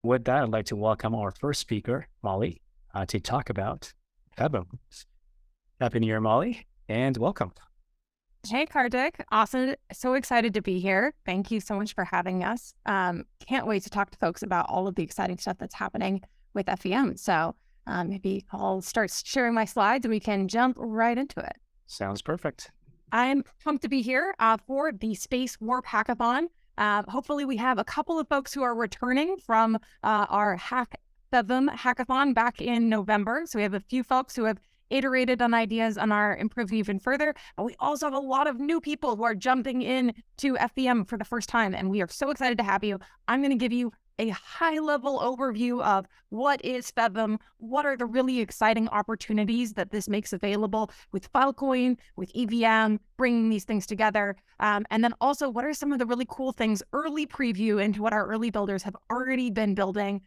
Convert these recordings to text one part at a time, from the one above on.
With that, I'd like to welcome our first speaker, Molly, to talk about FVM. Happy New Year, Molly, and welcome. Hey, Kartik. Awesome. So excited to be here. Thank you so much for having us. Can't wait to talk to folks about all of the exciting stuff that's happening with FVM. So maybe I'll start sharing my slides and we can jump right into it. Sounds perfect. I'm pumped to be here for the Space Warp Hackathon. Hopefully we have a couple of folks who are returning from our FVM hackathon back in November. So we have a few folks who have iterated on ideas and are improving even further. But we also have a lot of new people who are jumping in to FVM for the first time. And we are so excited to have you. I'm going to give you a high-level overview of what is FVM, what are the really exciting opportunities that this makes available with Filecoin, with EVM, bringing these things together, and then also what are some of the really cool things, early preview into what our early builders have already been building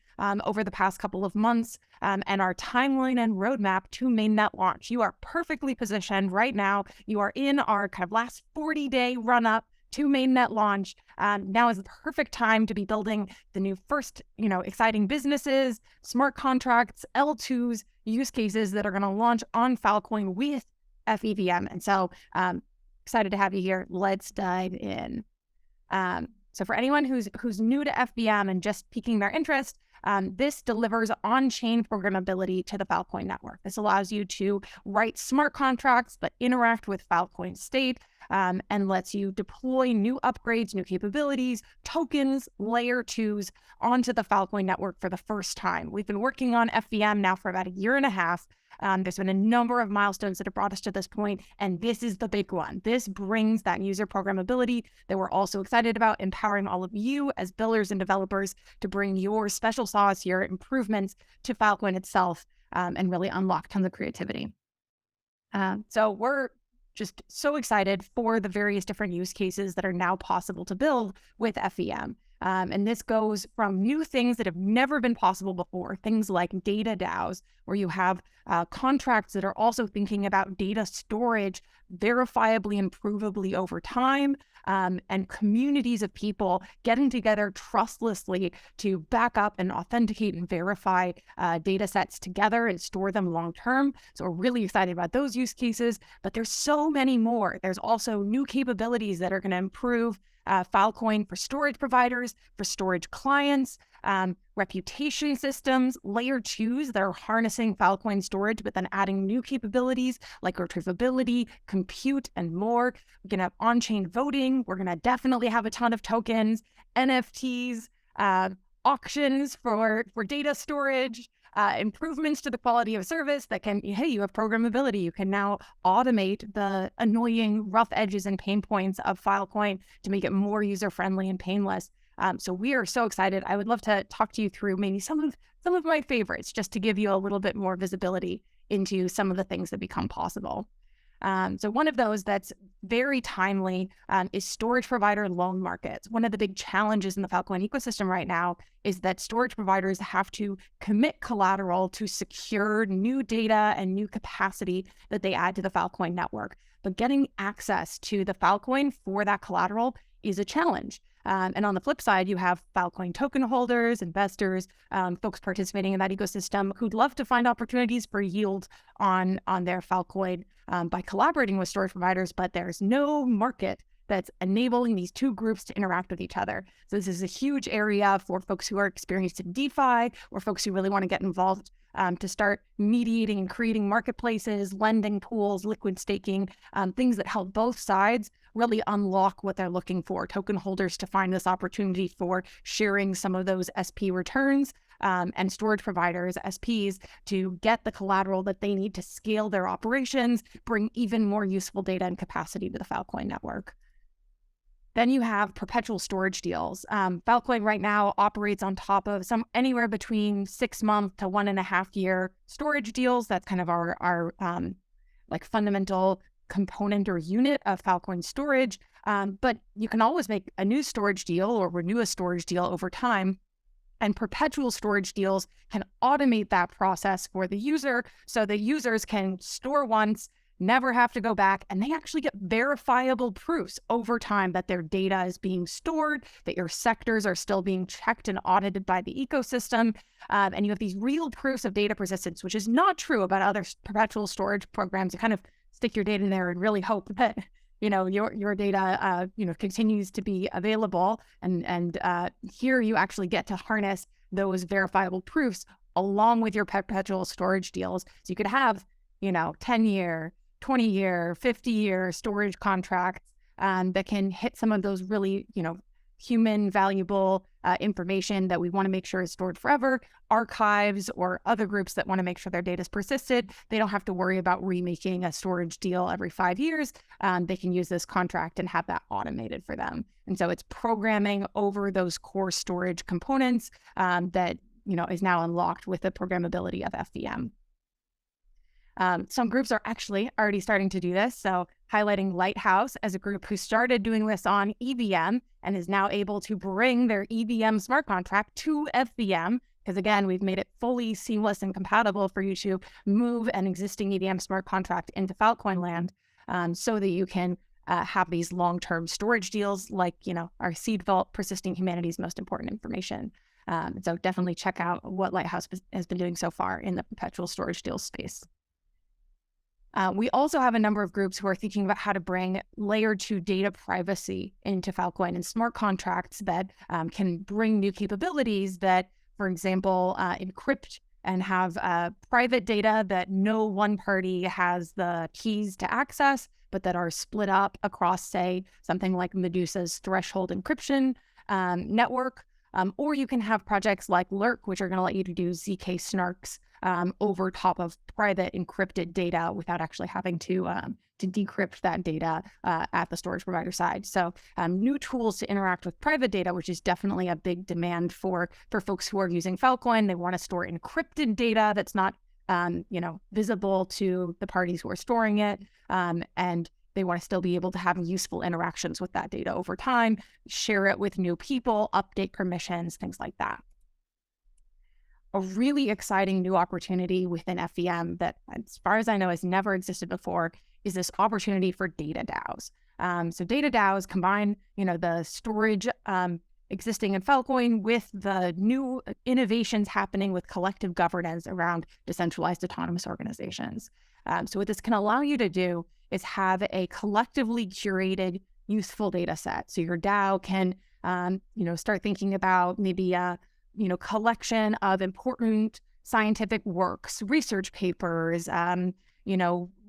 over the past couple of months, and our timeline and roadmap to mainnet launch. You are perfectly positioned right now. You are in our kind of last 40-day run-up to mainnet launch. Now is the perfect time to be building the new first, exciting businesses, smart contracts, L2s, use cases that are going to launch on Filecoin with FEVM. And so excited to have you here. Let's dive in. So for anyone who's new to FVM and just piquing their interest, this delivers on-chain programmability to the Filecoin network. This allows you to write smart contracts that interact with Filecoin state and lets you deploy new upgrades, new capabilities, tokens, layer 2s onto the Filecoin network for the first time. We've been working on FVM now for about a year and a half. There's been a number of milestones that have brought us to this point, and this is the big one. This brings that user programmability that we're also excited about, empowering all of you as builders and developers to bring your special sauce, your improvements to Filecoin itself, and really unlock tons of creativity. So we're just so excited for the various different use cases that are now possible to build with FVM. And this goes from new things that have never been possible before, things like data DAOs, where you have contracts that are also thinking about data storage verifiably and provably over time, and communities of people getting together trustlessly to back up and authenticate and verify data sets together and store them long term. So we're really excited about those use cases, but there's so many more. There's also new capabilities that are going to improve Filecoin for storage providers, for storage clients, reputation systems, layer 2s that are harnessing Filecoin storage, but then adding new capabilities like retrievability, compute, and more. We're going to have on-chain voting. We're going to definitely have a ton of tokens, NFTs, auctions for data storage, improvements to the quality of service that can, hey, you have programmability. You can now automate the annoying rough edges and pain points of Filecoin to make it more user-friendly and painless. So we are so excited. I would love to talk to you through maybe some of my favorites, just to give you a little bit more visibility into some of the things that become possible. So one of those that's very timely is storage provider loan markets. One of the big challenges in the Filecoin ecosystem right now is that storage providers have to commit collateral to secure new data and new capacity that they add to the Filecoin network. But getting access to the Filecoin for that collateral is a challenge. And on the flip side, you have Filecoin token holders, investors, folks participating in that ecosystem who'd love to find opportunities for yield on their Filecoin by collaborating with storage providers, but there's no market that's enabling these two groups to interact with each other. So this is a huge area for folks who are experienced in DeFi or folks who really want to get involved to start mediating and creating marketplaces, lending pools, liquid staking, things that help both sides really unlock what they're looking for. Token holders to find this opportunity for sharing some of those SP returns, and storage providers, SPs, to get the collateral that they need to scale their operations, bring even more useful data and capacity to the Filecoin network. Then you have perpetual storage deals. Filecoin right now operates on top of anywhere between 6-month to 1.5 year storage deals. That's kind of our like fundamental component or unit of Filecoin storage. But you can always make a new storage deal or renew a storage deal over time. And perpetual storage deals can automate that process for the user, so the users can store once, never have to go back, and they actually get verifiable proofs over time that their data is being stored, that your sectors are still being checked and audited by the ecosystem. And you have these real proofs of data persistence, which is not true about other perpetual storage programs. You kind of stick your data in there and really hope that your data continues to be available. And here you actually get to harness those verifiable proofs along with your perpetual storage deals. So you could have 10-year, 20-year, 50-year storage contracts that can hit some of those really, human valuable information that we want to make sure is stored forever. Archives or other groups that want to make sure their data is persisted, they don't have to worry about remaking a storage deal every 5 years. They can use this contract and have that automated for them. And so it's programming over those core storage components that is now unlocked with the programmability of FVM. Some groups are actually already starting to do this. So highlighting Lighthouse as a group who started doing this on EVM and is now able to bring their EVM smart contract to FVM. Because again, we've made it fully seamless and compatible for you to move an existing EVM smart contract into Filecoin land so that you can have these long-term storage deals like, our seed vault persisting humanity's most important information. So definitely check out what Lighthouse has been doing so far in the perpetual storage deal space. We also have a number of groups who are thinking about how to bring layer 2 data privacy into Filecoin and smart contracts that can bring new capabilities that, for example, encrypt and have private data that no one party has the keys to access, but that are split up across, say, something like Medusa's threshold encryption network. Or you can have projects like Lurk, which are going to let you to do ZK snarks over top of private encrypted data without actually having to decrypt that data at the storage provider side. So new tools to interact with private data, which is definitely a big demand for folks who are using Filecoin. They want to store encrypted data that's not visible to the parties who are storing it, and they want to still be able to have useful interactions with that data over time, share it with new people, update permissions, things like that. A really exciting new opportunity within FVM that, as far as I know, has never existed before is this opportunity for data DAOs. So data DAOs combine, the storage existing in Filecoin with the new innovations happening with collective governance around decentralized autonomous organizations. So what this can allow you to do is have a collectively curated, useful data set. So your DAO can, start thinking about maybe a, collection of important scientific works, research papers,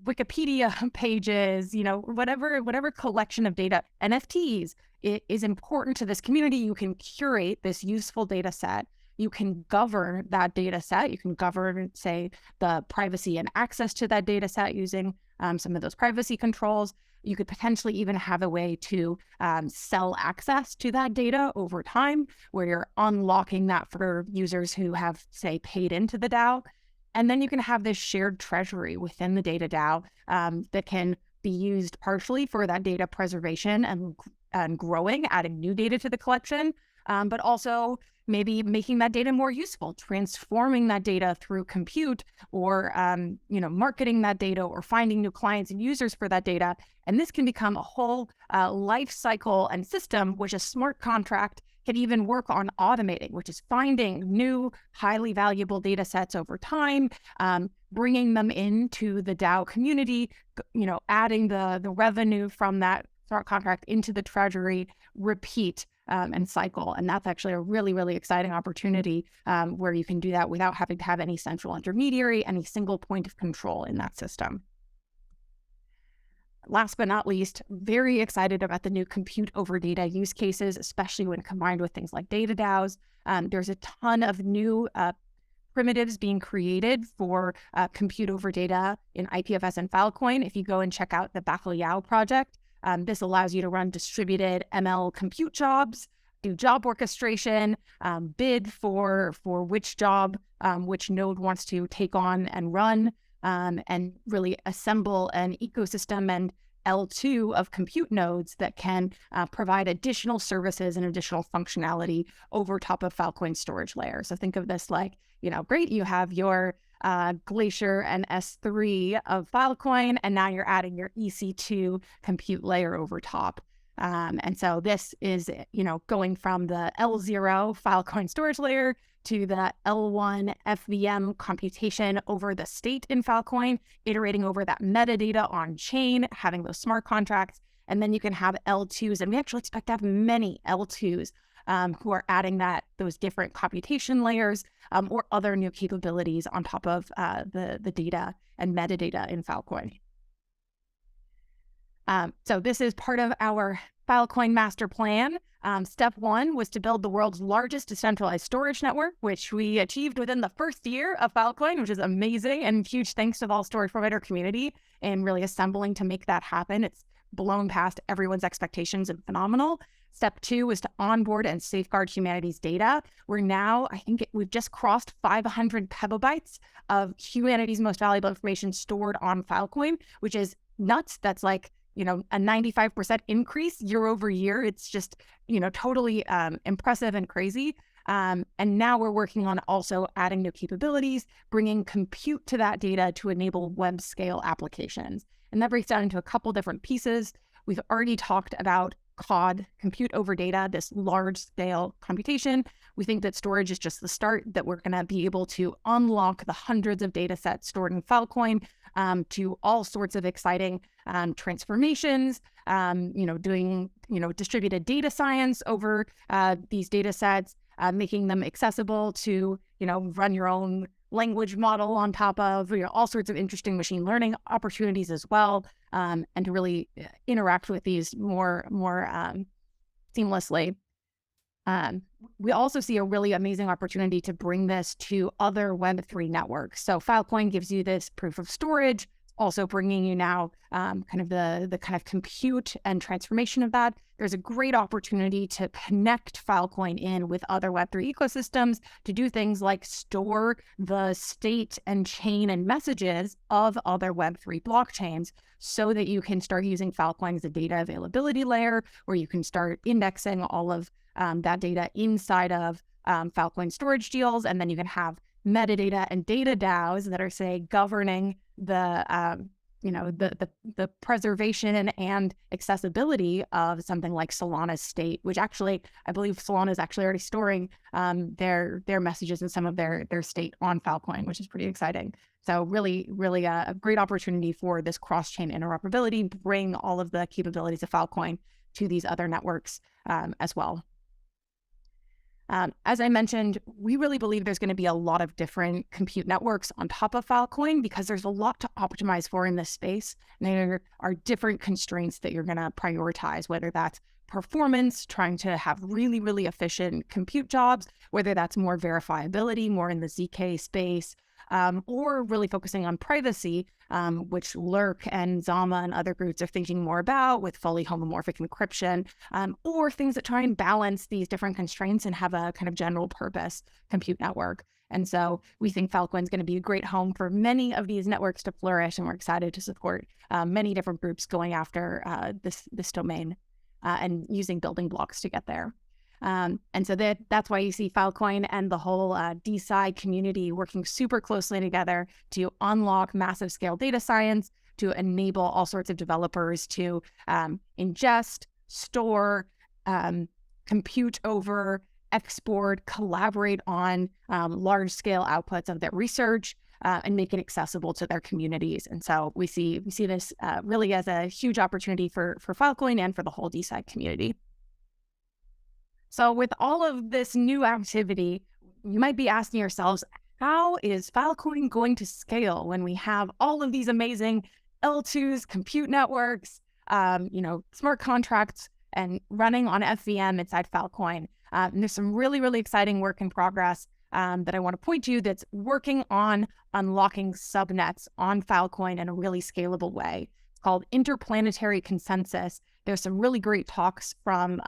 Wikipedia pages, whatever collection of data, NFTs. It is important to this community. You can curate this useful data set. You can govern that data set. You can govern, say, the privacy and access to that data set using some of those privacy controls. You could potentially even have a way to sell access to that data over time, where you're unlocking that for users who have, say, paid into the DAO. And then you can have this shared treasury within the data DAO that can be used partially for that data preservation and growing, adding new data to the collection, but also maybe making that data more useful, transforming that data through compute or, marketing that data or finding new clients and users for that data. And this can become a whole life cycle and system, which a smart contract can even work on automating, which is finding new, highly valuable data sets over time, bringing them into the DAO community, adding the revenue from that smart contract into the treasury, repeat and cycle. And that's actually a really, really exciting opportunity where you can do that without having to have any central intermediary, any single point of control in that system. Last but not least, very excited about the new compute over data use cases, especially when combined with things like data DAOs. There's a ton of new primitives being created for compute over data in IPFS and Filecoin. If you go and check out the Bacalhau project, this allows you to run distributed ML compute jobs, do job orchestration, bid for which job, which node wants to take on and run, and really assemble an ecosystem and L2 of compute nodes that can provide additional services and additional functionality over top of Filecoin storage layer. So think of this like, great, you have your Glacier and S3 of Filecoin, and now you're adding your EC2 compute layer over top. And so this is, going from the L0 Filecoin storage layer to the L1 FVM computation over the state in Filecoin, iterating over that metadata on chain, having those smart contracts, and then you can have L2s, and we actually expect to have many L2s who are adding those different computation layers or other new capabilities on top of the data and metadata in Filecoin. So this is part of our Filecoin master plan. Step one was to build the world's largest decentralized storage network, which we achieved within the first year of Filecoin, which is amazing, and huge thanks to the all storage provider community in really assembling to make that happen. It's blown past everyone's expectations and phenomenal. Step two was to onboard and safeguard humanity's data. We're now, we've just crossed 500 petabytes of humanity's most valuable information stored on Filecoin, which is nuts. That's like, a 95% increase year over year. It's just, totally impressive and crazy. And now we're working on also adding new capabilities, bringing compute to that data to enable web scale applications. And that breaks down into a couple different pieces. We've already talked about COD, compute over data, this large scale computation. We think that storage is just the start, that we're going to be able to unlock the hundreds of data sets stored in Filecoin to all sorts of exciting transformations, doing, distributed data science over these data sets, making them accessible to, run your own language model on top of, all sorts of interesting machine learning opportunities as well, and to really interact with these more seamlessly. We also see a really amazing opportunity to bring this to other Web3 networks. So Filecoin gives you this proof of storage, also bringing you now kind of the kind of compute and transformation of that. There's a great opportunity to connect Filecoin in with other Web3 ecosystems to do things like store the state and chain and messages of other Web3 blockchains so that you can start using Filecoin as a data availability layer, where you can start indexing all of that data inside of Filecoin storage deals, and then you can have metadata and data DAOs that are, say, governing the preservation and accessibility of something like Solana's state, which actually, I believe Solana is actually already storing their messages and some of their state on Filecoin, which is pretty exciting. So really, really a great opportunity for this cross-chain interoperability, bring all of the capabilities of Filecoin to these other networks as well. As I mentioned, we really believe there's going to be a lot of different compute networks on top of Filecoin because there's a lot to optimize for in this space. And there are different constraints that you're going to prioritize, whether that's performance, trying to have really, really efficient compute jobs, whether that's more verifiability, more in the ZK space, or really focusing on privacy, which Lurk and Zama and other groups are thinking more about with fully homomorphic encryption, or things that try and balance these different constraints and have a kind of general purpose compute network. And so we think Filecoin is going to be a great home for many of these networks to flourish, and we're excited to support many different groups going after this domain and using building blocks to get there. And so that's why you see Filecoin and the whole DeSci community working super closely together to unlock massive scale data science, to enable all sorts of developers to ingest, store, compute over, export, collaborate on large scale outputs of their research, and make it accessible to their communities. And so we see this really as a huge opportunity for Filecoin and for the whole DeSci community. So with all of this new activity, you might be asking yourselves, how is Filecoin going to scale when we have all of these amazing L2s, compute networks, smart contracts, and running on FVM inside Filecoin? And there's some really, really exciting work in progress that I want to point to that's working on unlocking subnets on Filecoin in a really scalable way. It's called Interplanetary Consensus. There's some really great talks from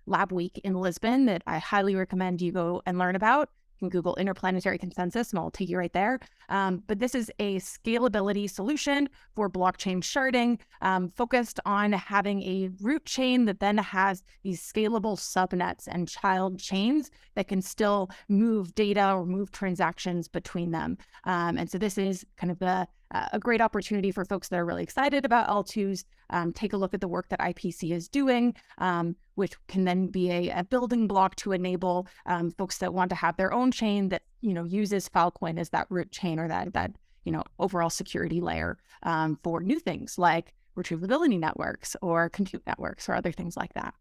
Lab Week in Lisbon that I highly recommend you go and learn about. can Google interplanetary consensus and I'll take you right there. But this is a scalability solution for blockchain sharding, focused on having a root chain that then has these scalable subnets and child chains that can still move data or move transactions between them. And so this is kind of a great opportunity for folks that are really excited about L2s. Take a look at the work that IPC is doing, which can then be a building block to enable folks that want to have their own chain that, uses Filecoin as that root chain or that overall security layer for new things like retrievability networks or compute networks or other things like that.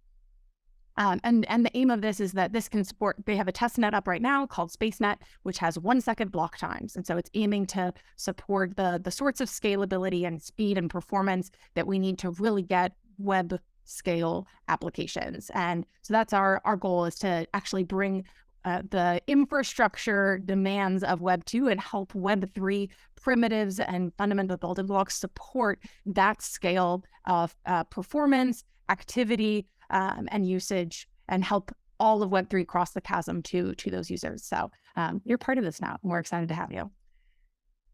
And the aim of this is that this can support, they have a test net up right now called SpaceNet, which has 1 second block times. And so it's aiming to support the sorts of scalability and speed and performance that we need to really get web scale applications. And so that's our goal, is to actually bring the infrastructure demands of Web 2 and help Web 3 primitives and fundamental building blocks support that scale of performance, activity, and usage, and help all of Web3 cross the chasm to those users. So you're part of this now, and we're excited to have you.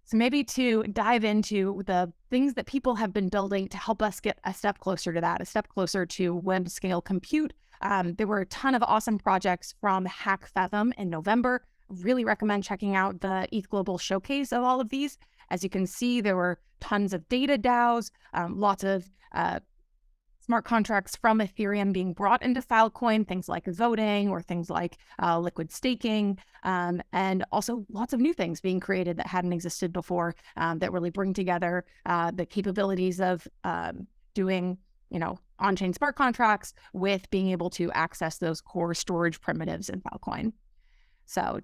So maybe to dive into the things that people have been building to help us get a step closer to that, a step closer to web scale compute. There were a ton of awesome projects from Hack FVM in November. Really recommend checking out the ETH Global showcase of all of these. As you can see, there were tons of data DAOs, lots of smart contracts from Ethereum being brought into Filecoin, things like voting or things like liquid staking, and also lots of new things being created that hadn't existed before, that really bring together the capabilities of doing, on-chain smart contracts with being able to access those core storage primitives in Filecoin. So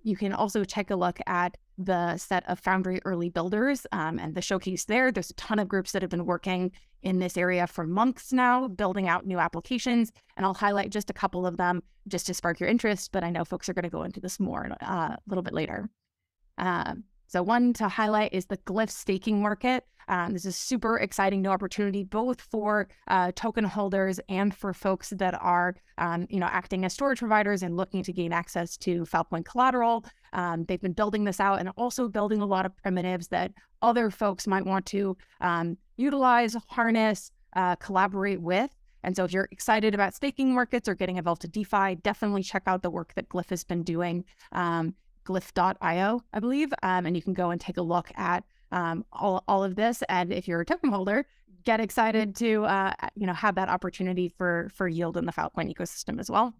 you can also take a look at the set of Foundry early builders and the showcase there. There's a ton of groups that have been working in this area for months now, building out new applications. And I'll highlight just a couple of them just to spark your interest, but I know folks are going to go into this more a little bit later. So one to highlight is the Glif staking market. This is super exciting new opportunity, both for token holders and for folks that are, acting as storage providers and looking to gain access to Filecoin collateral. They've been building this out and also building a lot of primitives that other folks might want to utilize, harness, collaborate with. And so if you're excited about staking markets or getting involved to DeFi, definitely check out the work that Glif has been doing. Glif.io, I believe, and you can go and take a look at all of this. And if you're a token holder, get excited to have that opportunity for yield in the Filecoin ecosystem as well.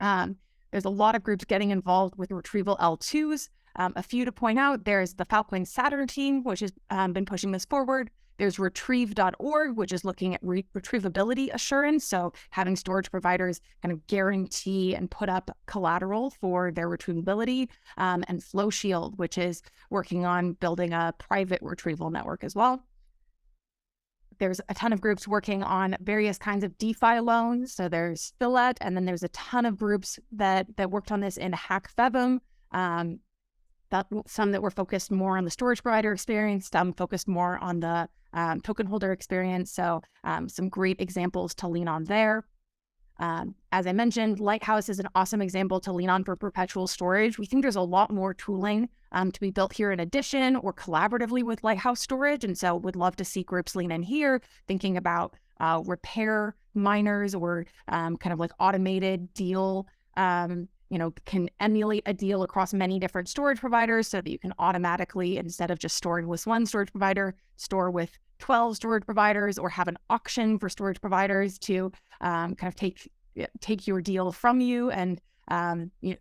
There's a lot of groups getting involved with Retrieval L2s. A few to point out: there's the Filecoin Saturn team, which has been pushing this forward. There's retrieve.org, which is looking at retrievability assurance. So having storage providers kind of guarantee and put up collateral for their retrievability. And FlowShield, which is working on building a private retrieval network as well. There's a ton of groups working on various kinds of DeFi loans. So there's Filet, and then there's a ton of groups that worked on this in Hack FVM. Some that were focused more on the storage provider experience, some focused more on the token holder experience. So some great examples to lean on there. As I mentioned, Lighthouse is an awesome example to lean on for perpetual storage. We think there's a lot more tooling to be built here in addition or collaboratively with Lighthouse storage. And so would love to see groups lean in here, thinking about repair miners or kind of like automated deal, can emulate a deal across many different storage providers so that you can automatically, instead of just storing with one storage provider, store with 12 storage providers, or have an auction for storage providers to kind of take your deal from you, and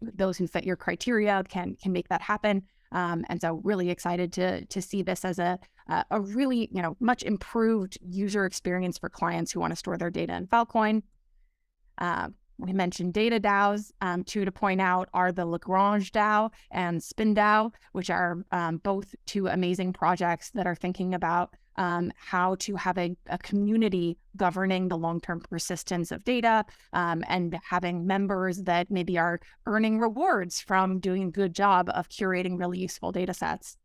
those who fit your criteria can make that happen. And so really excited to see this as a really much improved user experience for clients who want to store their data in Filecoin. We mentioned data DAOs. Two to point out are the Lagrange DAO and Spin DAO, which are both two amazing projects that are thinking about how to have a community governing the long-term persistence of data, and having members that maybe are earning rewards from doing a good job of curating really useful data sets.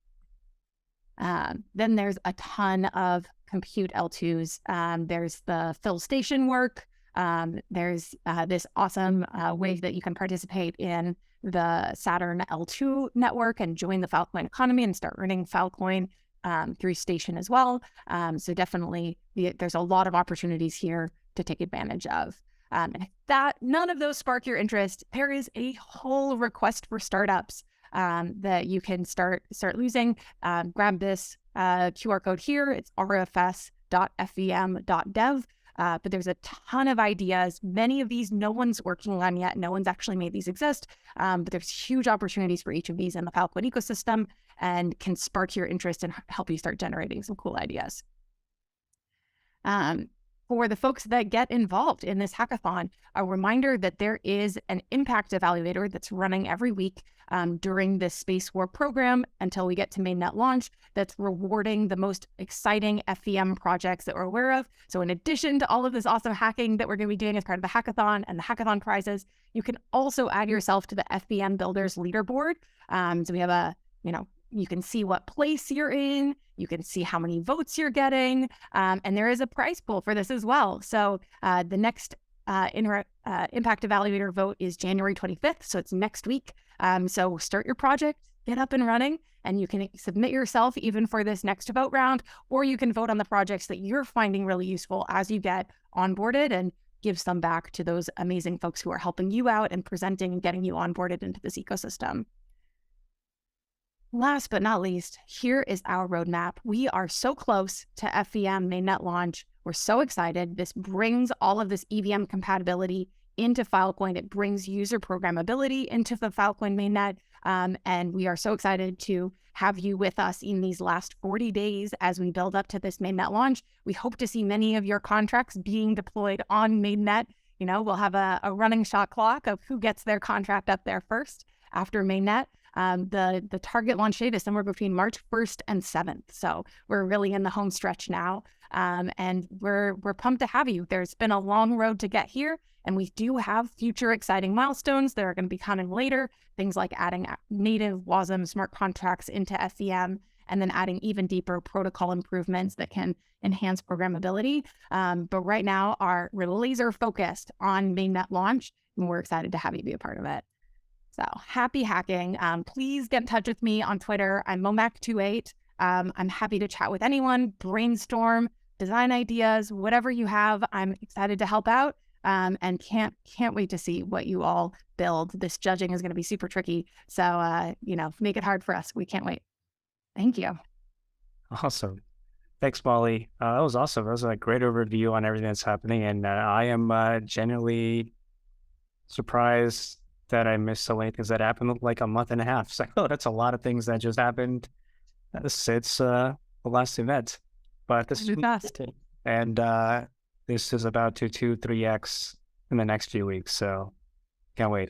Then there's a ton of compute L2s. There's the Fill Station work. There's this awesome way that you can participate in the Saturn L2 network and join the Filecoin economy and start earning Filecoin through Station as well. So definitely there's a lot of opportunities here to take advantage of. And if that none of those spark your interest, there is a whole request for startups that you can start using. Grab this QR code here. It's rfs.fvm.dev. But there's a ton of ideas. Many of these no one's working on yet. No one's actually made these exist. But there's huge opportunities for each of these in the Filecoin ecosystem and can spark your interest and help you start generating some cool ideas. For the folks that get involved in this hackathon, a reminder that there is an impact evaluator that's running every week during this Space War program until we get to mainnet launch, that's rewarding the most exciting FVM projects that we're aware of. So in addition to all of this awesome hacking that we're going to be doing as part of the hackathon and the hackathon prizes, you can also add yourself to the FVM Builders leaderboard. So we have you can see what place you're in, you can see how many votes you're getting, and there is a prize pool for this as well. So the next Impact Evaluator vote is January 25th, so it's next week. So start your project, get up and running, and you can submit yourself even for this next vote round, or you can vote on the projects that you're finding really useful as you get onboarded and give some back to those amazing folks who are helping you out and presenting and getting you onboarded into this ecosystem. Last but not least, here is our roadmap. We are so close to FVM mainnet launch. We're so excited. This brings all of this EVM compatibility into Filecoin. It brings user programmability into the Filecoin mainnet. And we are so excited to have you with us in these last 40 days as we build up to this mainnet launch. We hope to see many of your contracts being deployed on mainnet. We'll have a running shot clock of who gets their contract up there first after mainnet. The target launch date is somewhere between March 1st and 7th. So we're really in the home stretch now. And we're pumped to have you. There's been a long road to get here, and we do have future exciting milestones that are going to be coming later. Things like adding native WASM smart contracts into FVM, and then adding even deeper protocol improvements that can enhance programmability. But right now, we're laser focused on mainnet launch, and we're excited to have you be a part of it. So happy hacking. Please get in touch with me on Twitter. I'm momac28. I'm happy to chat with anyone, brainstorm, design ideas, whatever you have. I'm excited to help out and can't wait to see what you all build. This judging is going to be super tricky. So, make it hard for us. We can't wait. Thank you. Awesome. Thanks, Molly. That was awesome. That was a great overview on everything that's happening. And I am genuinely surprised that I missed so many things that happened like a month and a half. So that's a lot of things that just happened since the last event. But this is fast. And this is about to 2-3x in the next few weeks. So can't wait.